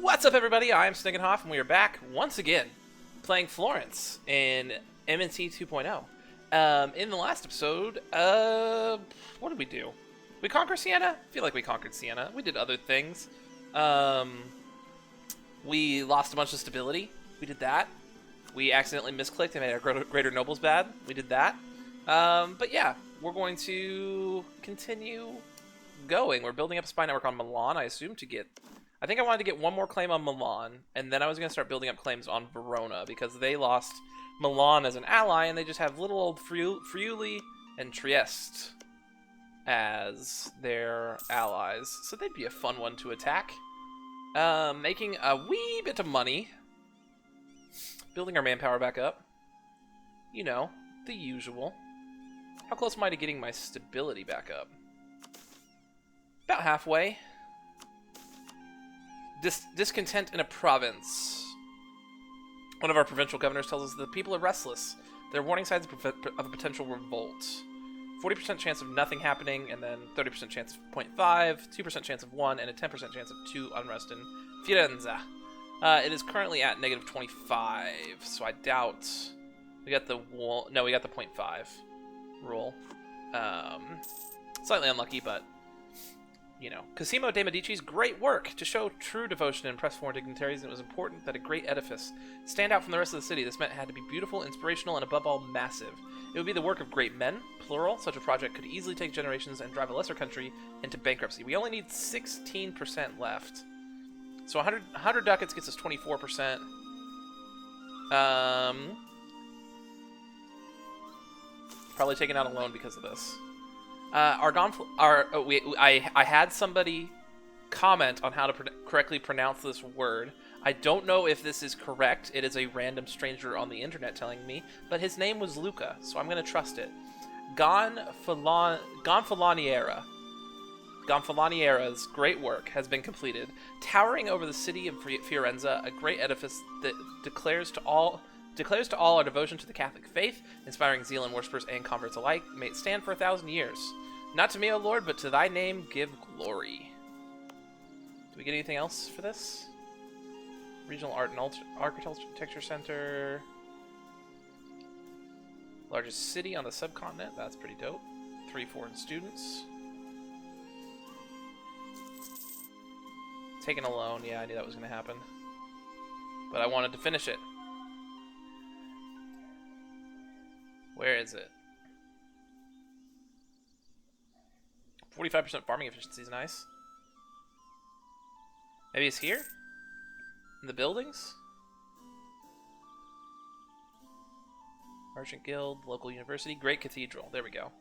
What's up, everybody? I'm Snickenhoff, and we are back once again playing Florence in MNT 2.0. In the last episode, what did we do? We conquered Siena? I feel like we conquered Siena. We did other things. We lost a bunch of stability. We did that. We accidentally misclicked and made our greater nobles bad. We did that. But yeah, we're going to continue going. We're building up a spy network on Milan, I assume, to get... I think I wanted to get one more claim on Milan, and then I was going to start building up claims on Verona, because they lost Milan as an ally, and they just have little old Friuli and Trieste as their allies. So they'd be a fun one to attack. Making a wee bit of money. Building our manpower back up. You know, the usual. How close am I to getting my stability back up? About halfway. Discontent in a province. One of our provincial governors tells us the people are restless. There are warning signs of a potential revolt. 40% chance of nothing happening, and then 30% chance of 0.5, 2% chance of 1, and a 10% chance of 2 unrest in Firenze. It is currently at negative 25, so I doubt... We got the 0.5 rule. Slightly unlucky, but... You know, Cosimo de' Medici's great work to show true devotion and impress foreign dignitaries, and it was important that a great edifice stand out from the rest of the city. This meant it had to be beautiful, inspirational, and above all, massive. It would be the work of great men, plural. Such a project could easily take generations and drive a lesser country into bankruptcy. We only need 16% left. So 100 ducats gets us 24%. Probably taking out a loan because of this. I had somebody comment on how to correctly pronounce this word. I don't know if this is correct. It is a random stranger on the internet telling me, but his name was Luca, so I'm going to trust it. Gonfaloniera. Gonfaloniera's great work has been completed. Towering over the city of Firenze, a great edifice that declares to all our devotion to the Catholic faith, inspiring zeal in worshippers and converts alike. May it stand for 1,000 years. Not to me, O Lord, but to thy name give glory. Do we get anything else for this? Regional Art and Architecture Center. Largest city on the subcontinent. That's pretty dope. 3 foreign students. Taking a loan. Yeah, I knew that was going to happen. But I wanted to finish it. Where is it? 45% farming efficiency is nice. Maybe it's here? In the buildings? Merchant Guild, local university, great cathedral. There we go.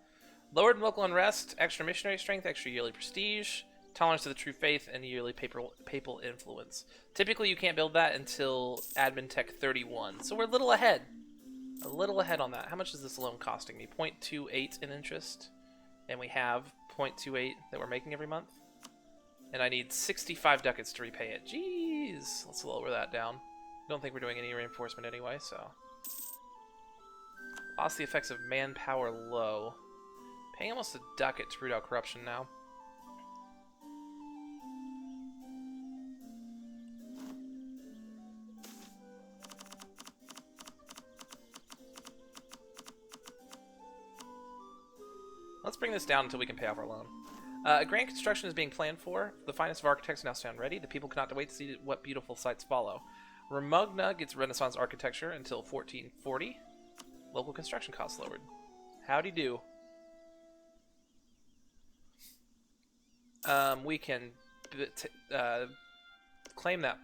Lowered local unrest, extra missionary strength, extra yearly prestige, tolerance to the true faith, and yearly papal influence. Typically, you can't build that until Admin Tech 31, so we're a little ahead. A little ahead on that. How much is this loan costing me? 0.28 in interest. And we have 0.28 that we're making every month. And I need 65 ducats to repay it. Jeez. Let's lower that down. Don't think we're doing any reinforcement anyway, so. Lost the effects of manpower low. Paying almost a ducat to root out corruption now. Let's bring this down until we can pay off our loan. A grand construction is being planned for. The finest of architects now stand ready. The people cannot wait to see what beautiful sights follow. Romagna gets Renaissance architecture until 1440. Local construction costs lowered. Howdy do. We can claim that,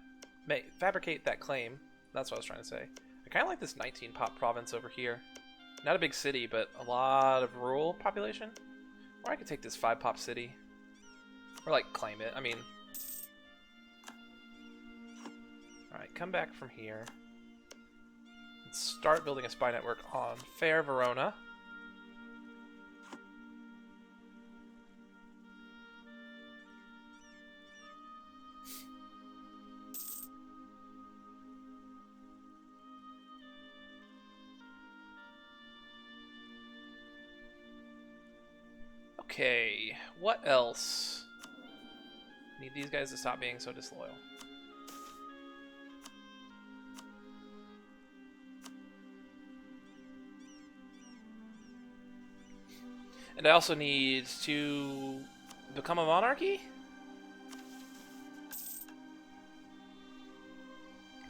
fabricate that claim. That's what I was trying to say. I kind of like this 19 pop province over here. Not a big city, but a lot of rural population. Or I could take this 5 pop city. Or like claim it. I mean. Alright, come back from here. Let's start building a spy network on Fair Verona. Okay, what else? Need these guys to stop being so disloyal. And I also need to become a monarchy?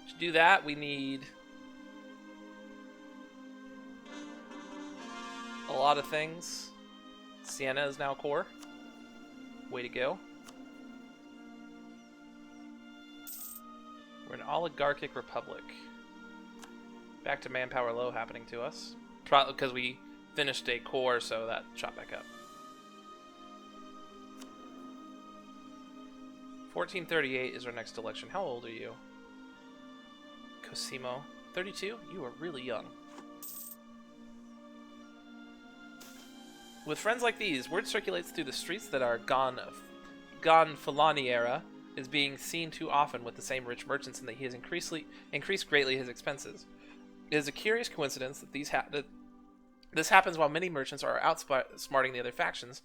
To do that, we need a lot of things. Siena is now core. Way to go. We're an oligarchic republic. Back to manpower low happening to us. Probably because we finished a core, so that shot back up. 1438 is our next election. How old are you? Cosimo. 32? You are really young. With friends like these, word circulates through the streets that our Gonfaloniera is being seen too often with the same rich merchants, and that he has increased greatly his expenses. It is a curious coincidence that this happens while many merchants are outsmarting the other factions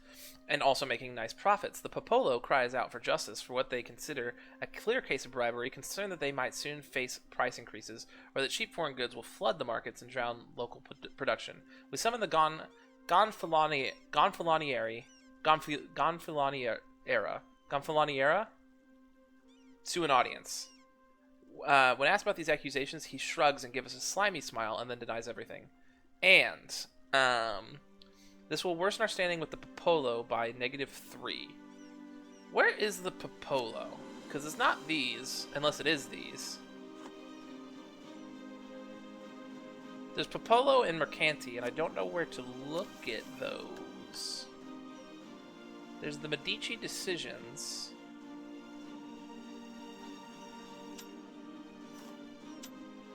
and also making nice profits. The Popolo cries out for justice for what they consider a clear case of bribery, concerned that they might soon face price increases or that cheap foreign goods will flood the markets and drown local production. We summon the Gonfaloniera to an audience. When asked about these accusations, he shrugs and gives us a slimy smile and then denies everything. And this will worsen our standing with the Popolo by -3. Where is the Popolo? Because it's not these, unless it is these. There's Popolo and Mercanti, and I don't know where to look at those. There's the Medici decisions.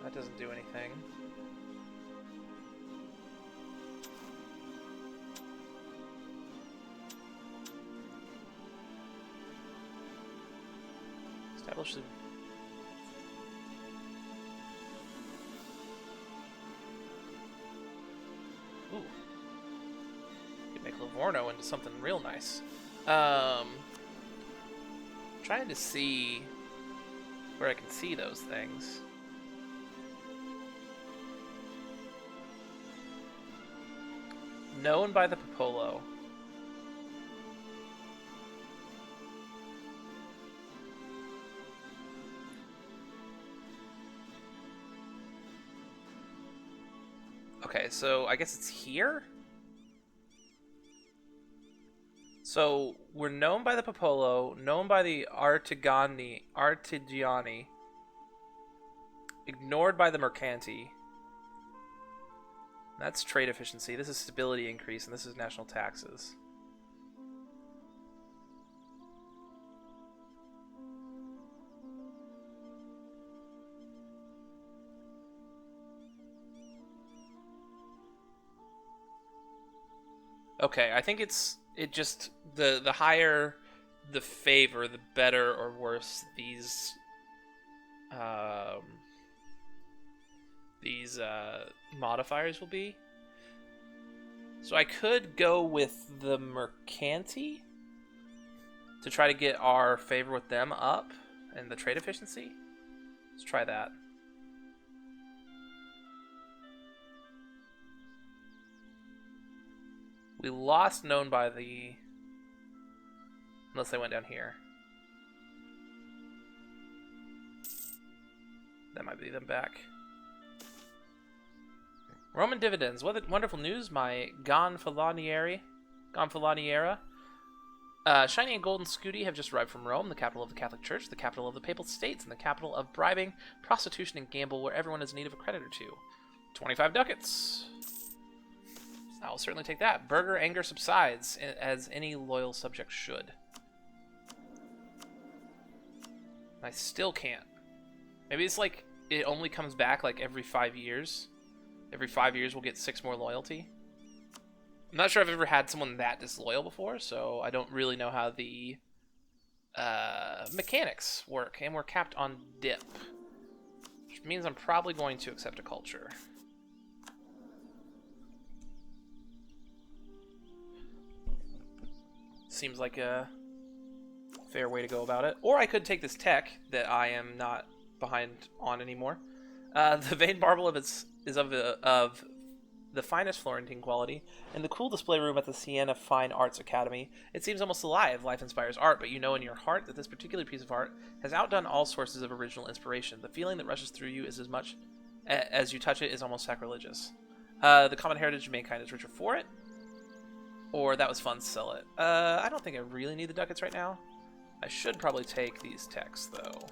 That doesn't do anything. Establish the... Ooh. Could make Livorno into something real nice. Trying to see where I can see those things. Known by the Popolo. Okay, so I guess it's here? So we're known by the Popolo, known by the Artigiani, ignored by the Mercanti. That's trade efficiency. This is stability increase, and this is national taxes. Okay, I think it just the higher the favor, the better or worse these modifiers will be. So I could go with the Mercanti to try to get our favor with them up and the trade efficiency. Let's try that. We lost known by the... Unless they went down here. That might be them back. Roman dividends. What wonderful news, my Gonfaloniera. Shiny and golden scudi have just arrived from Rome, the capital of the Catholic Church, the capital of the Papal States, and the capital of bribing, prostitution, and gamble, where everyone is in need of a credit or two. 25 ducats. I will certainly take that. Burger anger subsides, as any loyal subject should. I still can't. Maybe it's like it only comes back like every 5 years. Every 5 years we'll get 6 more loyalty. I'm not sure I've ever had someone that disloyal before, so I don't really know how the mechanics work. And we're capped on dip, which means I'm probably going to accept a culture. Seems like a fair way to go about it. Or I could take this tech that I am not behind on anymore. The vein marble is of the finest Florentine quality. In the cool display room at the Siena Fine Arts Academy, it seems almost alive. Life inspires art, but you know in your heart that this particular piece of art has outdone all sources of original inspiration. The feeling that rushes through you is as much as you touch it is almost sacrilegious. The common heritage of mankind is richer for it. Or that was fun, sell it. I don't think I really need the ducats right now. I should probably take these texts, though.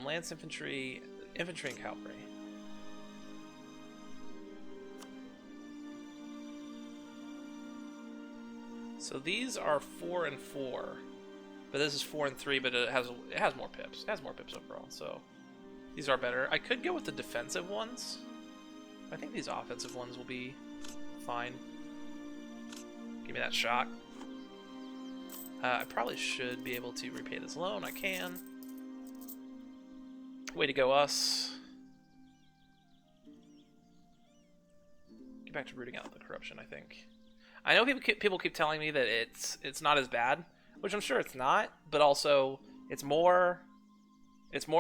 Lance infantry, infantry and cavalry. So these are 4 and 4, but this is 4 and 3. But it has more pips. It has more pips overall. So these are better. I could go with the defensive ones. I think these offensive ones will be fine. Give me that shock. I probably should be able to repay this loan. I can. Way to go, us. Get back to rooting out the corruption, I think. I know people keep telling me that it's not as bad, which I'm sure it's not, but also it's more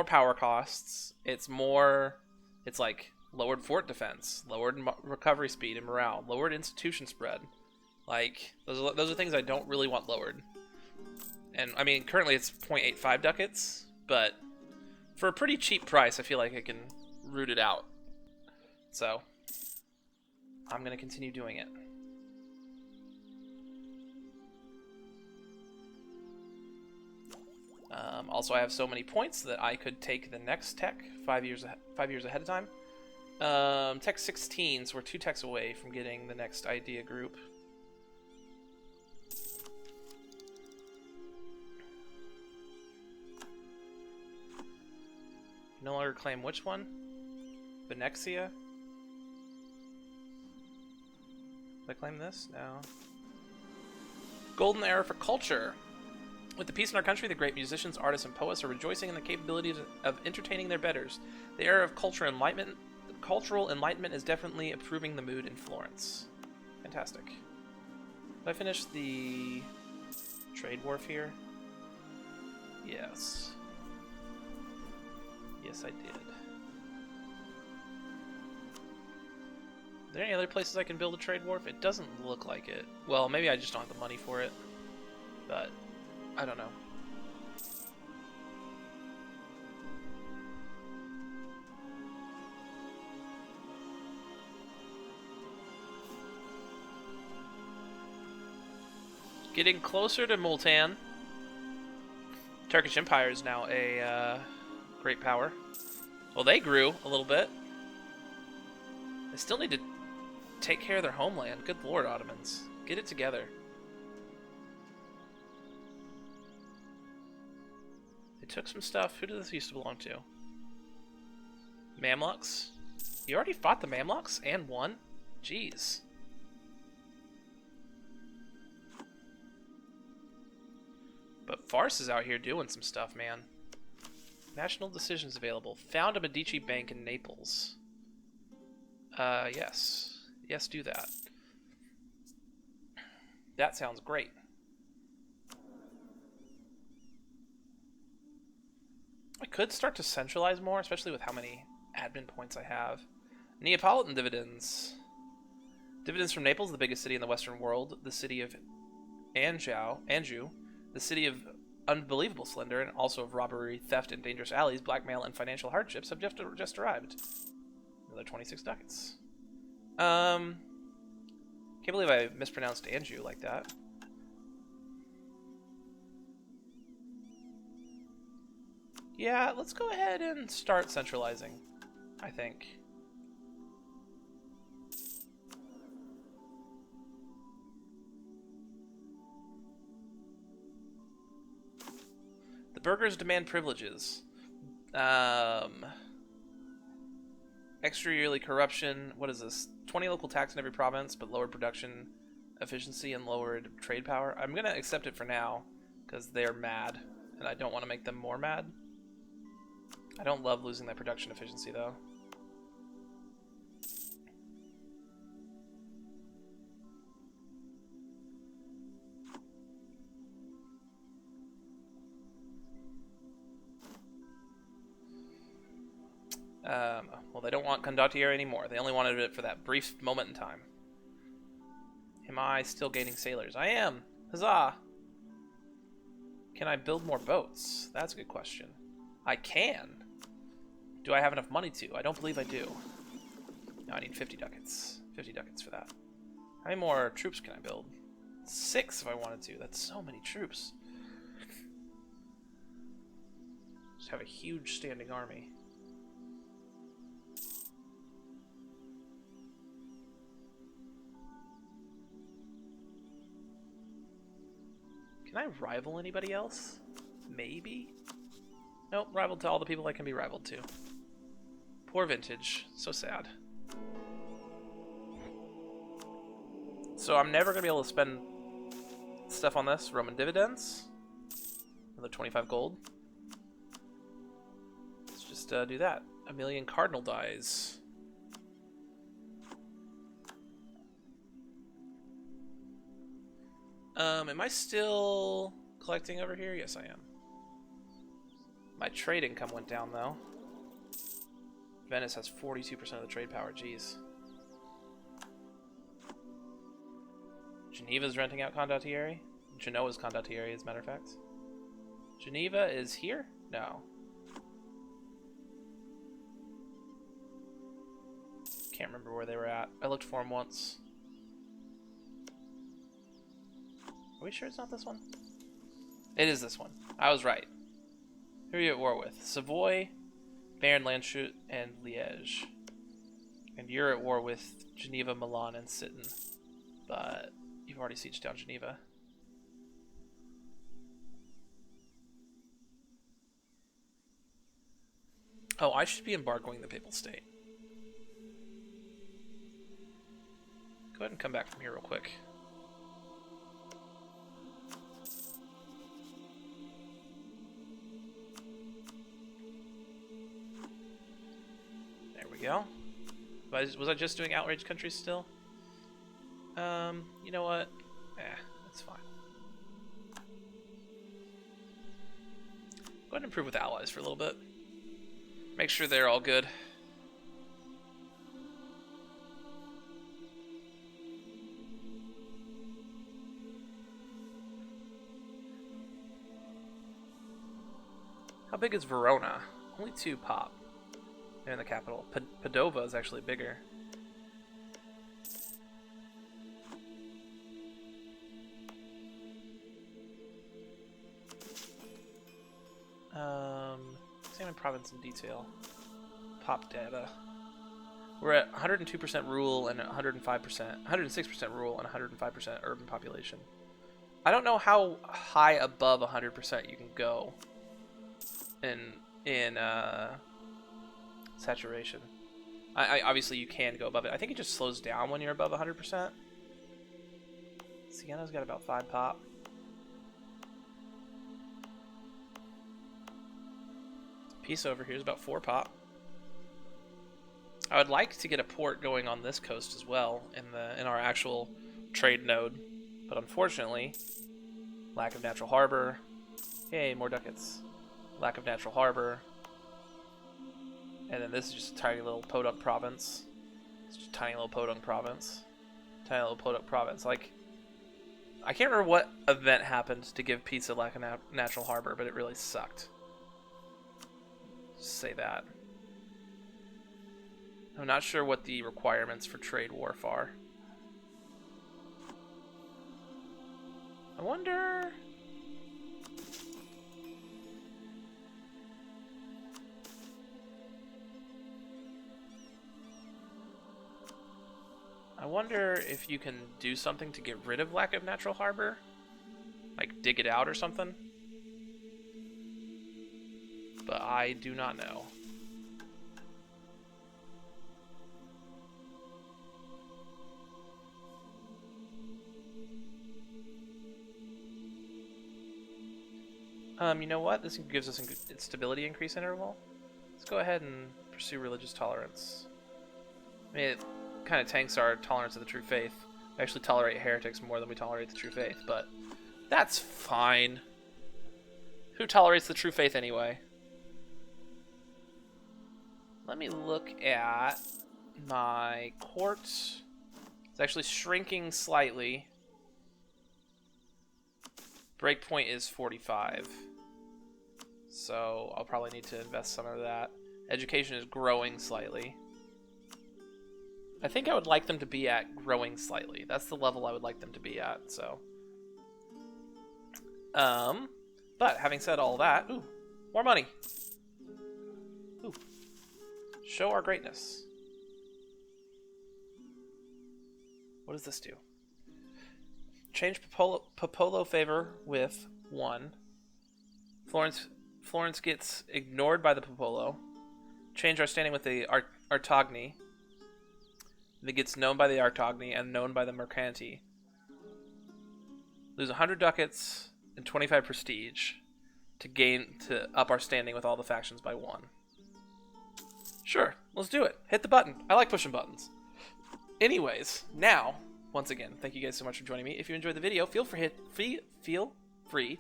power costs. It's like lowered fort defense, lowered recovery speed and morale, lowered institution spread. Like those are things I don't really want lowered. And I mean, currently it's 0.85 ducats, but for a pretty cheap price, I feel like I can root it out. So I'm going to continue doing it. Also, I have so many points that I could take the next tech 5 years ahead of time. Tech 16, so we're 2 techs away from getting the next idea group. No longer claim which one? Venexia? Did I claim this? No. Golden era for culture. With the peace in our country, the great musicians, artists, and poets are rejoicing in the capabilities of entertaining their betters. The era of cultural enlightenment is definitely improving the mood in Florence. Fantastic. Did I finish the trade wharf here? Yes. Yes, I did. Are there any other places I can build a trade wharf? It doesn't look like it. Well, maybe I just don't have the money for it. But I don't know. Getting closer to Multan. Turkish Empire is now a great power. Well, they grew a little bit. They still need to take care of their homeland. Good lord, Ottomans. Get it together. They took some stuff. Who did this used to belong to? Mamluks? You already fought the Mamluks and won? Jeez. But Farce is out here doing some stuff, man. National decisions available. Found a Medici bank in Naples. Yes. Yes, do that. That sounds great. I could start to centralize more, especially with how many admin points I have. Neapolitan dividends. Dividends from Naples, the biggest city in the Western world. The city of Anjou. The city of unbelievable splendor and also of robbery, theft, and dangerous alleys, blackmail, and financial hardships have just arrived. Another 26 ducats. Can't believe I mispronounced Anjou like that. Yeah, let's go ahead and start centralizing, I think. The burghers demand privileges. Extra yearly corruption. What is this? 20 local tax in every province, but lowered production efficiency and lowered trade power. I'm going to accept it for now, because they're mad, and I don't want to make them more mad. I don't love losing that production efficiency, though. Well, they don't want Condottiere anymore. They only wanted it for that brief moment in time. Am I still gaining sailors? I am! Huzzah! Can I build more boats? That's a good question. I can. Do I have enough money to? I don't believe I do. No, I need 50 ducats. 50 ducats for that. How many more troops can I build? 6 if I wanted to. That's so many troops. Just have a huge standing army. Can I rival anybody else? Maybe? Nope, rivaled to all the people I can be rivaled to. Poor vintage. So sad. So I'm never going to be able to spend stuff on this. Roman dividends. Another 25 gold. Let's just do that. 1,000,000 cardinal dies. Am I still collecting over here? Yes, I am. My trade income went down, though. Venice has 42% of the trade power. Jeez. Geneva's renting out Condottiere. Genoa's Condottiere, as a matter of fact. Geneva is here? No. Can't remember where they were at. I looked for them once. Are we sure it's not this one? It is this one. I was right. Who are you at war with? Savoy, Baron Landshut, and Liège. And you're at war with Geneva, Milan, and Sitten. But you've already sieged down Geneva. Oh, I should be embargoing the Papal State. Go ahead and come back from here real quick. Go. Was I just doing outrage countries still? You know what? That's fine. Go ahead and improve with allies for a little bit. Make sure they're all good. How big is Verona? Only 2 pop. They're in the capital. Padova is actually bigger. Examine province in detail. Pop data. We're at 102% rural and 105%, 106% rural and 105% urban population. I don't know how high above 100% you can go in saturation. I obviously you can go above it. I think it just slows down when you're above 100%. Sienna's got about 5 pop. Pisa over here is about 4 pop. I would like to get a port going on this coast as well in our actual trade node, but unfortunately, lack of natural harbor. Yay, more ducats. Lack of natural harbor. And then this is just a tiny little podunk province. It's just a tiny little podunk province. Tiny little podunk province. Like, I can't remember what event happened to give Pisa lack of natural harbor, but it really sucked. Just say that. I'm not sure what the requirements for trade wharf are. I wonder... I wonder if you can do something to get rid of lack of natural harbor? Like dig it out or something? But I do not know. You know what? This gives us a stability increase interval. Let's go ahead and pursue religious tolerance. I mean, it kind of tanks our tolerance of the true faith. We actually tolerate heretics more than we tolerate the true faith, but that's fine. Who tolerates the true faith anyway? let me look at my court. It's actually shrinking slightly. Breakpoint is 45. So I'll probably need to invest some of that. Education is growing slightly. I think I would like them to be at growing slightly. That's the level I would like them to be at, so. But having said all that, ooh, more money. Ooh. Show our greatness. What does this do? Change Popolo favor with 1. Florence gets ignored by the Popolo. Change our standing with the Artagni. It gets known by the Artagni and known by the Mercanti. Lose 100 ducats and 25 prestige to up our standing with all the factions by 1. Sure, let's do it. Hit the button. I like pushing buttons. Anyways, now, once again, thank you guys so much for joining me. If you enjoyed the video, feel free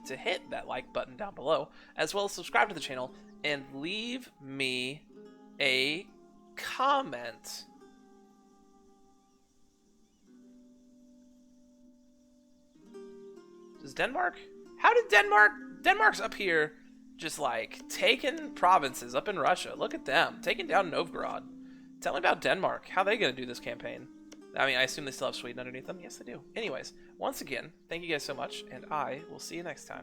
to hit that like button down below, as well as subscribe to the channel and leave me a comment. Does Denmark? How did Denmark's up here just like taking provinces up in Russia. Look at them, taking down Novgorod. Tell me about Denmark. How are they going to do this campaign? I mean, I assume they still have Sweden underneath them. Yes, they do. Anyways, once again, thank you guys so much, and I will see you next time.